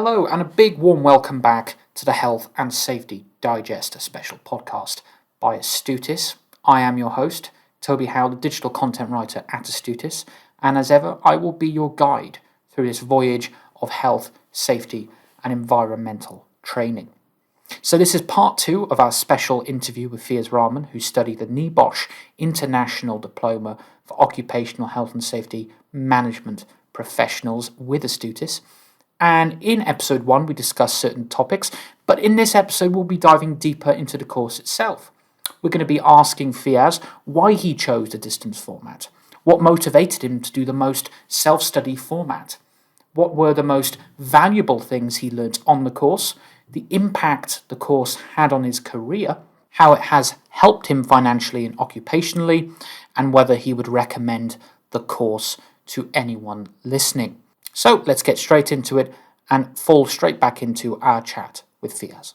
Hello and a big warm welcome back to the Health and Safety Digest, a special podcast by Astutis. I am your host, Toby Howe, the digital content writer at Astutis, and as ever, I will be your guide through this voyage of health, safety, and environmental training. So this is part 2 of our special interview with Fiaz Rahman, who studied the NEBOSH International Diploma for Occupational Health and Safety Management Professionals with Astutis. And in episode 1, we discussed certain topics, but in this episode, we'll be diving deeper into the course itself. We're going to be asking Fiaz why he chose the distance format, what motivated him to do the most self-study format, what were the most valuable things he learnt on the course, the impact the course had on his career, how it has helped him financially and occupationally, and whether he would recommend the course to anyone listening. So let's get straight into it and fall straight back into our chat with Fiaz.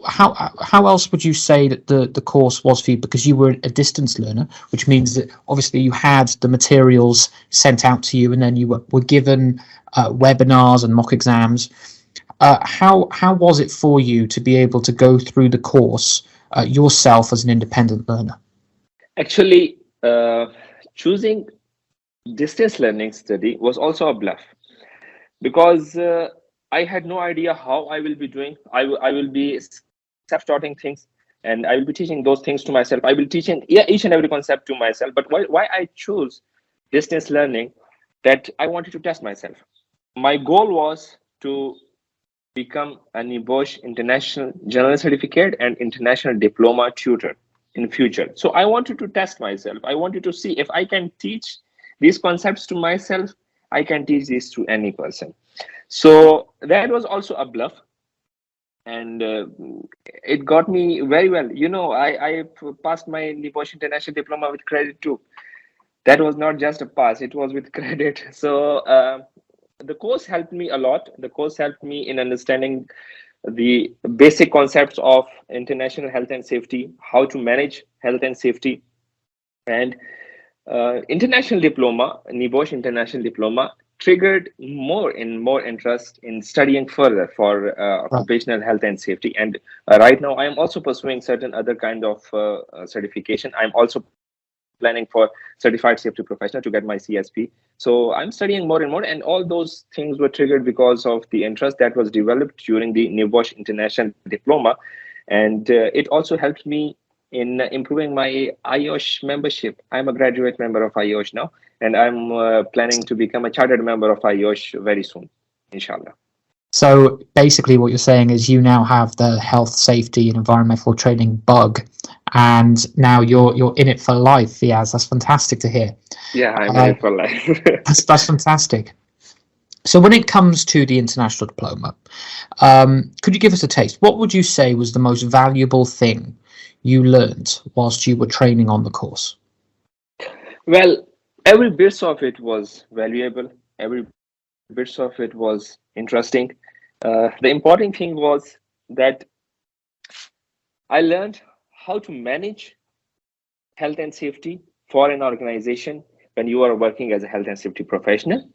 How else would you say that the course was for you? Because you were a distance learner, which means that obviously you had the materials sent out to you and then you were given webinars and mock exams. How was it for you to be able to go through the course yourself as an independent learner? Actually, choosing distance learning study was also a bluff because I had no idea how I will be doing. I will be self-taught things and I will be teaching those things to myself. I will teach each and every concept to myself. But why I chose distance learning, that I wanted to test myself. My goal was to become a NEBOSH International General Certificate and International Diploma tutor in future. So I wanted to test myself. I wanted to see if I can teach these concepts to myself, I can teach this to any person. So that was also a bluff, and it got me very well. You know, I passed my NEBOSH International Diploma with credit too. That was not just a pass, it was with credit. So the course helped me a lot. The course helped me in understanding the basic concepts of international health and safety, how to manage health and safety, and international diploma, NEBOSH International Diploma, triggered more interest in studying further for occupational health and safety. And right now I am also pursuing certain other kind of certification. I'm also planning for certified safety professional to get my CSP. So I'm studying more and more, and all those things were triggered because of the interest that was developed during the NEBOSH International Diploma. And it also helped me in improving my IOSH membership. I'm a graduate member of IOSH now, and I'm planning to become a chartered member of IOSH very soon, inshallah. So basically what you're saying is you now have the health, safety and environmental training bug, and now you're in it for life, Fiaz. That's fantastic to hear. Yeah, I'm in it for life. that's fantastic. So when it comes to the international diploma, could you give us a taste? What would you say was the most valuable thing you learned whilst you were training on the course? Well, every bit of it was valuable. Every bit of it was interesting. The important thing was that I learned how to manage health and safety for an organization when you are working as a health and safety professional.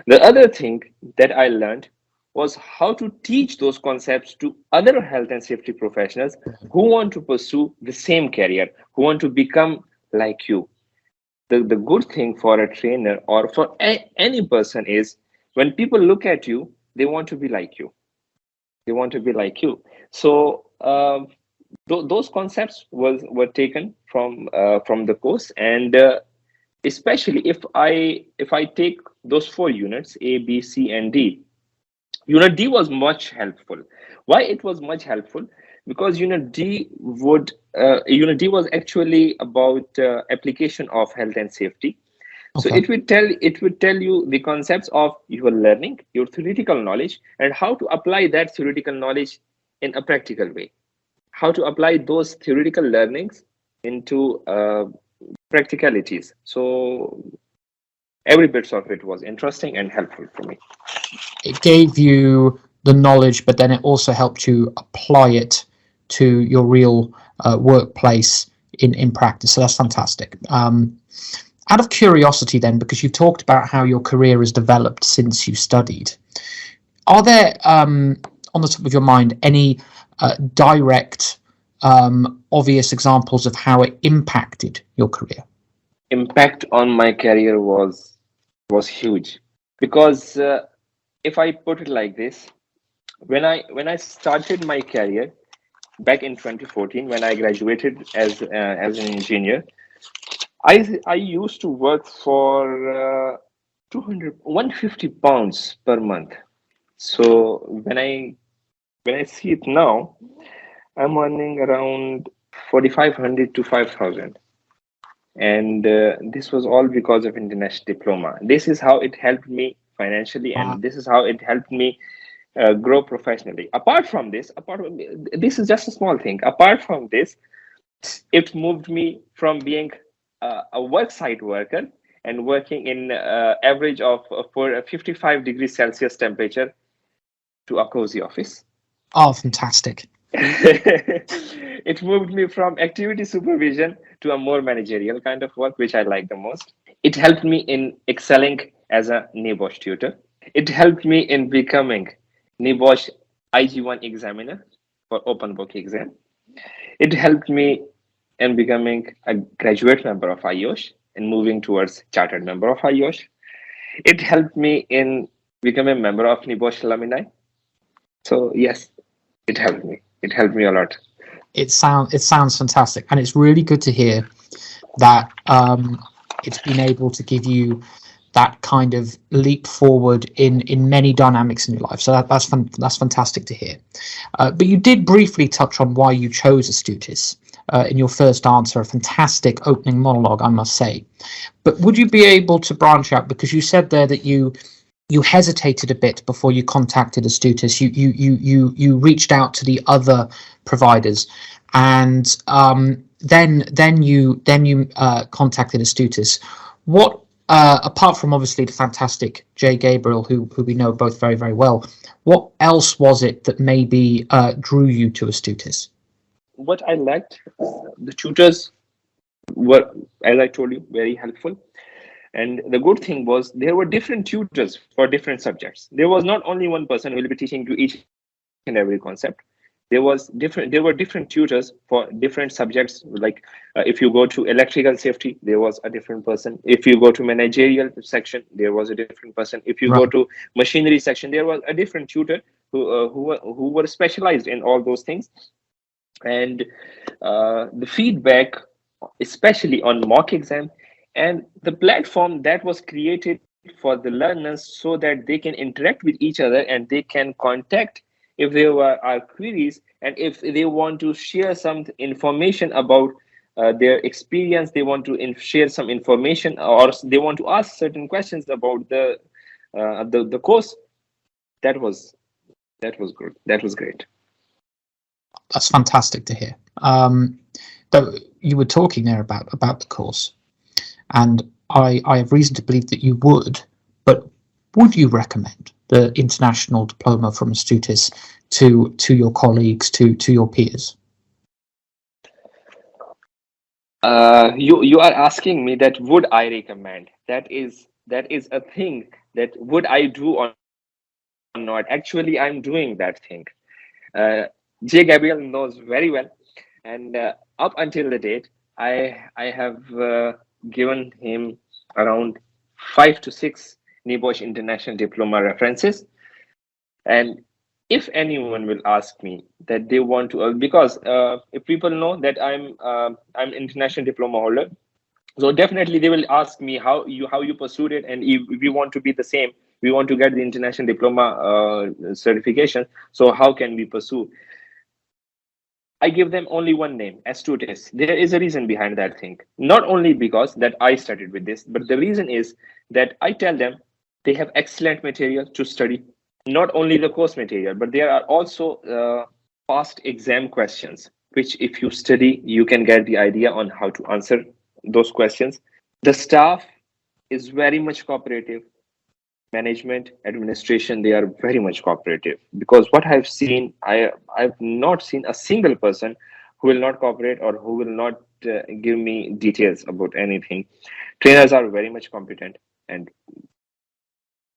The other thing that I learned was how to teach those concepts to other health and safety professionals who want to pursue the same career, who want to become like you. The good thing for a trainer or for any person is when people look at you, they want to be like you. They want to be like you. So those concepts were taken from the course, and especially if I take those 4 units, A, B, C, and D. Unit D was much helpful. Why it was much helpful? Because Unit D was actually about application of health and safety. Okay. So it would tell you the concepts of your learning, your theoretical knowledge, and how to apply that theoretical knowledge in a practical way. How to apply those theoretical learnings into practicalities. So every bit of it was interesting and helpful for me. It gave you the knowledge, but then it also helped you apply it to your real workplace in practice. So that's fantastic. Out of curiosity then, because you talked about how your career has developed since you studied, are there, on the top of your mind, any direct, obvious examples of how it impacted your career? Impact on my career was huge because if I put it like this, when I started my career back in 2014, when I graduated as an engineer, I used to work for 150 pounds per month. So when I see it now, I'm earning around 4,500 to 5,000, and this was all because of international diploma. This is how it helped me financially, Wow. and this is how it helped me grow professionally. Apart from this is just a small thing. Apart from this, it moved me from being a work site worker and working in average of for a 55 degrees Celsius temperature to a cozy office. Oh, fantastic. It moved me from activity supervision to a more managerial kind of work, which I like the most. It helped me in excelling as a NEBOSH tutor. It helped me in becoming NEBOSH IG1 examiner for open book exam. It helped me in becoming a graduate member of IOSH and moving towards chartered member of IOSH. It helped me in becoming a member of NEBOSH alumni. So yes, it helped me. It helped me a lot. It sounds fantastic, and it's really good to hear that it's been able to give you that kind of leap forward in many dynamics in your life. So that's fantastic to hear. But you did briefly touch on why you chose Astutis in your first answer. A fantastic opening monologue, I must say. But would you be able to branch out, because you said there that you hesitated a bit before you contacted Astutis. You reached out to the other providers, and then you contacted Astutis. What apart from obviously the fantastic Jay Gabriel, who we know both very, very well, what else was it that maybe drew you to Astutis? What I liked, the tutors were, as I told you, very helpful. And the good thing was there were different tutors for different subjects. There was not only one person who will be teaching to each and every concept. There were different tutors for different subjects. Like if you go to electrical safety, there was a different person. If you go to managerial section, there was a different person. If you go Right. to machinery section, there was a different tutor who were specialized in all those things. And the feedback, especially on mock exam, and the platform that was created for the learners so that they can interact with each other and they can contact if there are queries, and if they want to share some information about their experience, they want to share some information, or they want to ask certain questions about the course. That was good. That was great. That's fantastic to hear. Though you were talking there about the course, and I have reason to believe that you would, but would you recommend the international diploma from Astutis to your colleagues, to your peers? You are asking me that would I recommend? That is a thing that would I do or not? Actually, I'm doing that thing. Jay Gabriel knows very well, and up until the date, I have given him around 5 to 6 NEBOSH International Diploma references. And if anyone will ask me that they want to, because if people know that I'm international diploma holder, so definitely they will ask me how you pursued it, and if we want to be the same, we want to get the international diploma certification. So how can we pursue? I give them only one name, Astutis. There is a reason behind that thing. Not only because that I started with this, but the reason is that I tell them they have excellent material to study. Not only the course material, but there are also past exam questions, which if you study, you can get the idea on how to answer those questions. The staff is very much cooperative. Management, administration, they are very much cooperative, because what I've seen, I've not seen a single person who will not cooperate or who will not give me details about anything. Trainers are very much competent, and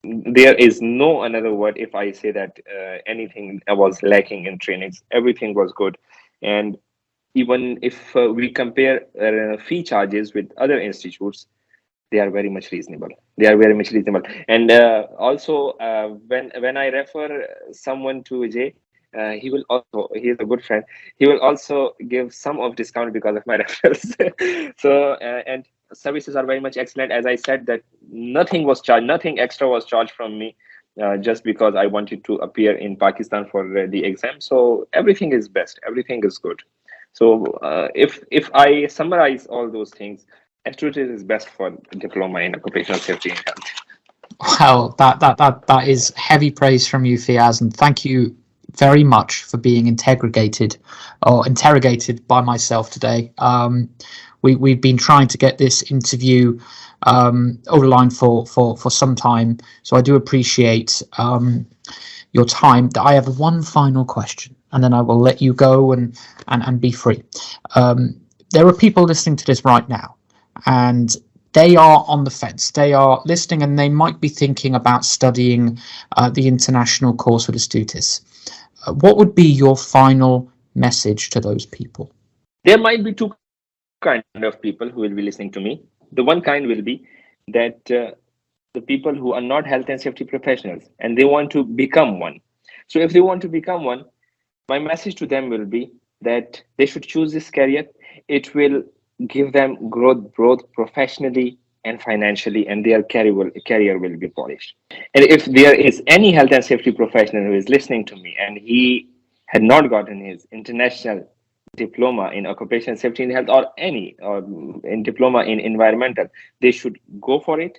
there is no another word if I say that anything was lacking in trainings. Everything was good. And even if we compare fee charges with other institutes, they are very much reasonable. They are very much reasonable. And also, when I refer someone to Jay, he will also, he is a good friend, he will also give some of discount because of my referrals. So and services are very much excellent. As I said, that nothing was charged, nothing extra was charged from me, just because I wanted to appear in Pakistan for the exam. So everything is best, everything is good. So if I summarize all those things, Astute is best for diploma in occupational safety and health. Well, that is heavy praise from you, Fiaz, and thank you very much for being interrogated by myself today. We've been trying to get this interview over the line for some time, so I do appreciate your time. I have one final question, and then I will let you go and be free. There are people listening to this right now, and they are on the fence. They are listening, and they might be thinking about studying the international course with Astutis. What would be your final message to those people? There might be two kind of people who will be listening to me. The one kind will be that the people who are not health and safety professionals and they want to become one. So if they want to become one, my message to them will be that they should choose this career. It will give them growth both professionally and financially, and their career will be polished. And if there is any health and safety professional who is listening to me and he had not gotten his international diploma in occupational safety and health, or any or in diploma in environmental, they should go for it,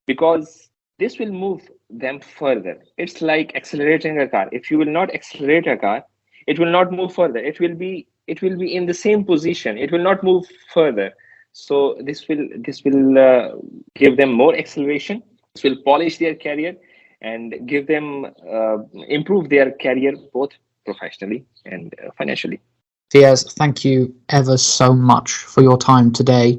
because this will move them further. It's like accelerating a car. If you will not accelerate a car, it will not move further. It will be in the same position. It will not move further. So this will give them more acceleration. This will polish their career and give them improve their career both professionally and financially. Fiaz, thank you ever so much for your time today,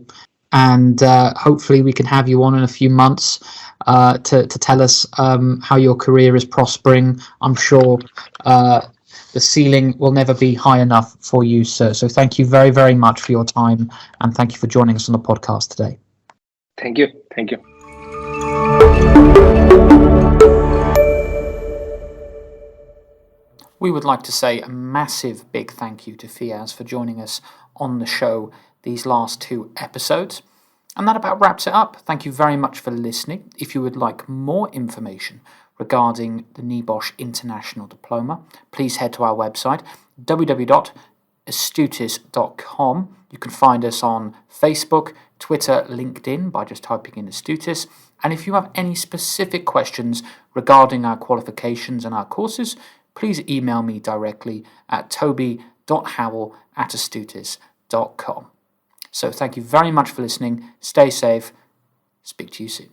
and hopefully we can have you on in a few months to tell us how your career is prospering. I'm sure the ceiling will never be high enough for you, sir. So thank you very, very much for your time, and thank you for joining us on the podcast today. Thank you. Thank you. We would like to say a massive big thank you to Fiaz for joining us on the show these last 2 episodes. And that about wraps it up. Thank you very much for listening. If you would like more information regarding the NEBOSH International Diploma, please head to our website, www.astutis.com. You can find us on Facebook, Twitter, LinkedIn by just typing in Astutis. And if you have any specific questions regarding our qualifications and our courses, please email me directly at toby.howell@astutis.com. So thank you very much for listening. Stay safe. Speak to you soon.